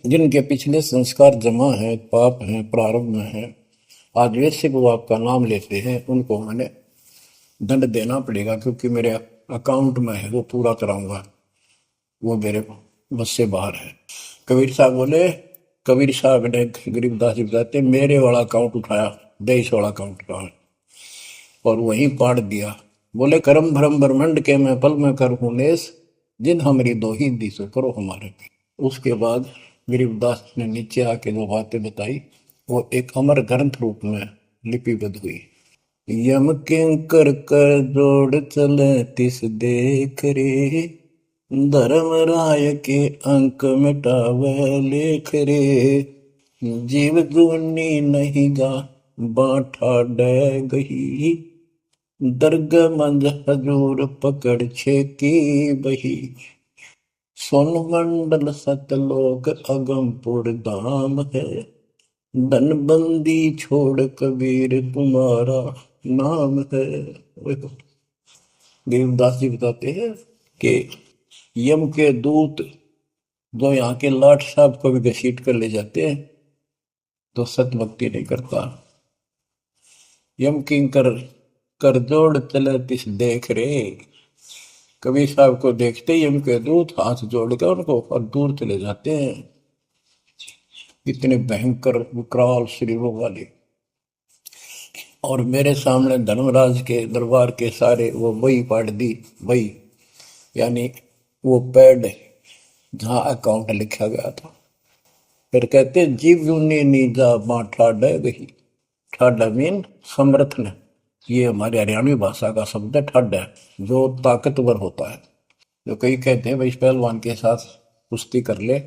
जिनके पिछले संस्कार जमा है, पाप हैं, प्रारब्ध में है, आज वैसे वो आपका नाम लेते हैं, उनको मैंने दंड देना पड़ेगा, क्योंकि मेरे अकाउंट में है, वो पूरा कराऊंगा। वो मेरे बस से बाहर है। कबीर साहब बोले, कबीर साहब ने गरीबदास जी बताते, मेरे वाला अकाउंट उठाया, देश वाला अकाउंट उठाया और वहीं पाड़ दिया। बोले, करम भरम ब्रह्मंड के मैं पल में कर हूँ नेस, जिन हमारी दो ही दिसो करो हमारे पे। उसके बाद गरीबदास ने नीचे आके जो बातें बताई, वो एक अमर ग्रंथ रूप में लिपिबद्ध हुई। यम किंकर कर जोड़ चले तिस देख रे, धर्म राय के अंक मिटावे लेख रे, जीव जूनी नहीं जा बाठा डे गही, दर्ग मंज हजूर पकड़ छे की बही, सोन मंडल सतलोक अगमपुर धाम है, धनबंदी छोड़ कबीर तुम्हारा नाम है। गरीबदास जी बताते हैं कि यम के दूत जो यहाँ के लाट साहब को भी घसीट कर ले जाते हैं तो सत भक्ति नहीं करता। यम किंकर कर जोड़ चले तिस देख रे, कबीर साहब को देखते ही यम के दूत हाथ जोड़कर उनको और दूर चले जाते हैं। इतने भयंकर विकराल शरीरों वाले। और मेरे सामने धर्मराज के दरबार के सारे वो बही पाड़ दी। बही यानी वो पैड जहाँ अकाउंट लिखा गया था। फिर कहते, जीव यूनी नीजा माँ ठाडा गही। ठाडा मीन समर्थन। ये हमारी हरियाणवी भाषा का शब्द है ठाडा, जो ताकतवर होता है। जो कई कहते हैं भाई इस पहलवान के साथ कुश्ती कर ले,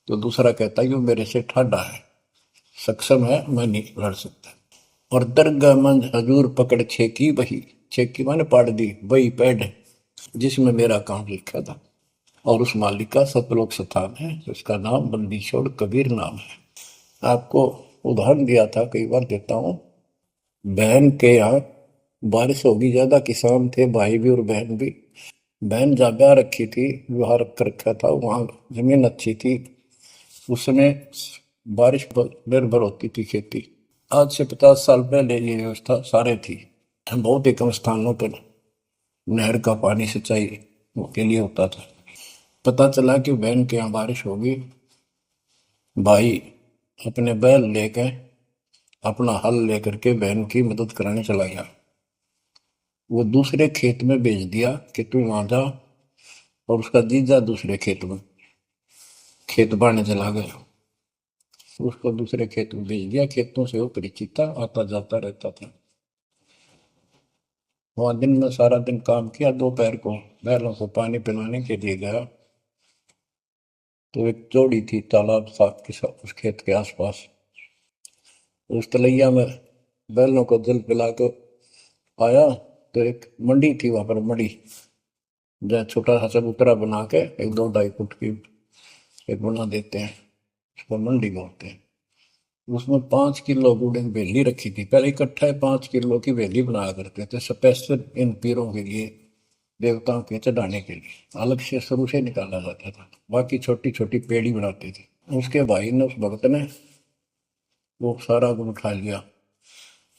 तो दूसरा कहता है कि वो मेरे से ठाडा है, सक्षम है, मैं नहीं लड़ सकता। और दरगाह मंज हजूर पकड़ छेकी बही, छेकी माने पाड़ दी, वही पैड जिसमें मेरा अकाउंट लिखा था। और उस मालिक का सतलोक स्थान है, उसका नाम बंदी छोड़ कबीर नाम है। आपको उदाहरण दिया था, कई बार देता हूँ। बहन के यहाँ बारिश होगी ज्यादा, किसान थे, भाई भी और बहन भी। बहन जहाँ ब्याह रखी थी, विवाह कर रखा था, वहाँ जमीन अच्छी थी, उस समय बारिश पर निर्भर होती थी खेती। आज से 50 साल पहले ये व्यवस्था सारे थी। बहुत ही कम स्थानों पर नहर का पानी सिंचाई के लिए होता था। पता चला कि बहन के यहाँ बारिश होगी, भाई अपने बैल लेकर, अपना हल लेकर के बहन की मदद कराने चला गया। वो दूसरे खेत में भेज दिया कि तू वहां जा, और उसका जीजा दूसरे खेत में खेत बाड़ने चला गया। उसको दूसरे खेत में भेज दिया। खेतों से वो परिचित था, आता जाता रहता था। वहां दिन में सारा दिन काम किया। दोपहर को बैलों को पानी पिलाने के लिए गया, तो एक जोड़ी थी तालाब साथ के साथ उस खेत के आसपास। उस तलैया में बैलों को जल पिला कर आया, तो एक मंडी थी, वहां पर मंडी, जहाँ छोटा सा चबूतरा बना के 1-2 ढाई फुट की एक बना देते हैं, उसको मंडी बोलते हैं। उसमें 5 किलो गुड़ की वेली रखी थी। पहले इकट्ठा 5 किलो की वेली बनाया करते थे, स्पेशल इन पीरों के लिए, देवताओं के चढ़ाने के लिए अलग से शुरू से निकाला जाता था। बाकी छोटी छोटी पेड़ी बनाते थे। उसके भाई ने, उस भक्त ने, वो सारा गुड़ उठा लिया,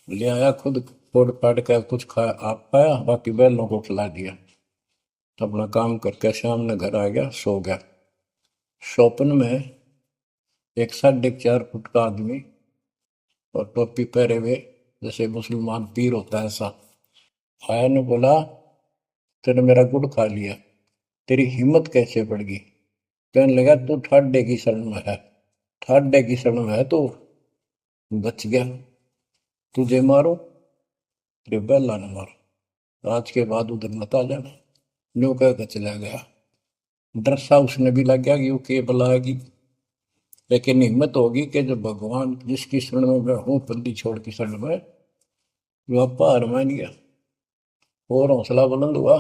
ले आया, खुद फोड़ फाड़ कर कुछ खाया, आप खाया, बाकी बैलों को खिला दिया। अपना काम करके शाम में घर आ गया, सो गया। स्वप्न में एक 4.5 फुट का आदमी और टोपी पहरे हुए, जैसे मुसलमान पीर होता है ऐसा, आया ने बोला, तेने मेरा गुड़ खा लिया, तेरी हिम्मत कैसे बढ़ गई? कहने लगा, तू ठाडे की शरण में है, ठाडे की शरण में है तो बच गया, तुझे मारो, तेरे बेला न मारो, आज के बाद उधर मत आ जाना। न्यू कह के चला गया। डर सा उसने भी लग गया कि वो के बुलाएगी, लेकिन हिम्मत होगी कि जब भगवान जिसकी शरण में मैं हूँ, बंदी छोड़ की शरण में, वो अपा हार मान गया और हौसला बुलंद हुआ।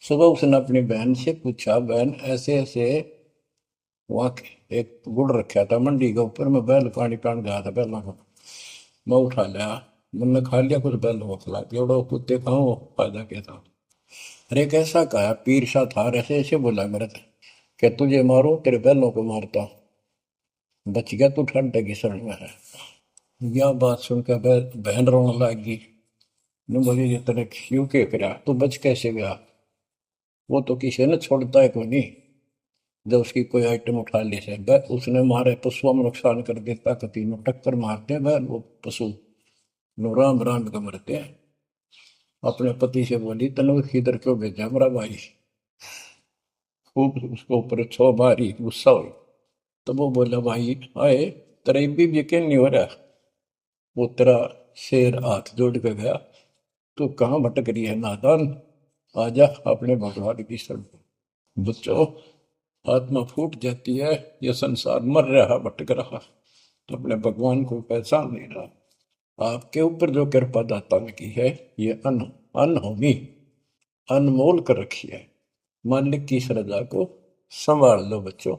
सुबह उसने अपनी बहन से पूछा, बहन ऐसे ऐसे वहाँ एक गुड़ रखा था मंडी के ऊपर, मैं बैल पानी पान गया था, बैलों को मैं उठा लिया, मैंने खा लिया, कुछ बैलों को खिला दिया, और कुत्ते खाओ, फायदा क्या था? अरे कैसा कहा, पीर सा था, ऐसे ऐसे बोला मेरे से कि तुझे मारो, तेरे बैलों को मारता, बच गया तू ठंड की शरण में है। यह बात सुनकर बहन रोने लगी। ने बोली ये तेरे क्यों के करा, तू बच कैसे गया? वो तो किसी ने छोड़ता है कोई नहीं, जब उसकी कोई आइटम उठा ली से उसने मारे पशुओं में नुकसान कर देता, कभी में टक्कर मारते हैं वो पशु नो राम राम के मरते हैं। अपने पति से बोली तनु इधर क्यों भेजा मेरा भाई, खूब उसको ऊपर छो मारी, गुस्सा हुई। तो वो बोला भाई आए तेरा भी यकीन नहीं हो रहा, वो तेरा शेर हाथ जोड़ के गया, तू कहाँ भटक रही है नादान, आजा अपने भगवान की शरण। बच्चों, आत्मा फूट जाती है, ये संसार मर रहा भटक रहा, तो अपने भगवान को पहचान नहीं रहा। आपके ऊपर जो कृपा दाता ने की है ये अनहोनी अनमोल कर रखी है। मालिक की श्रद्धा को संभाल लो बच्चों।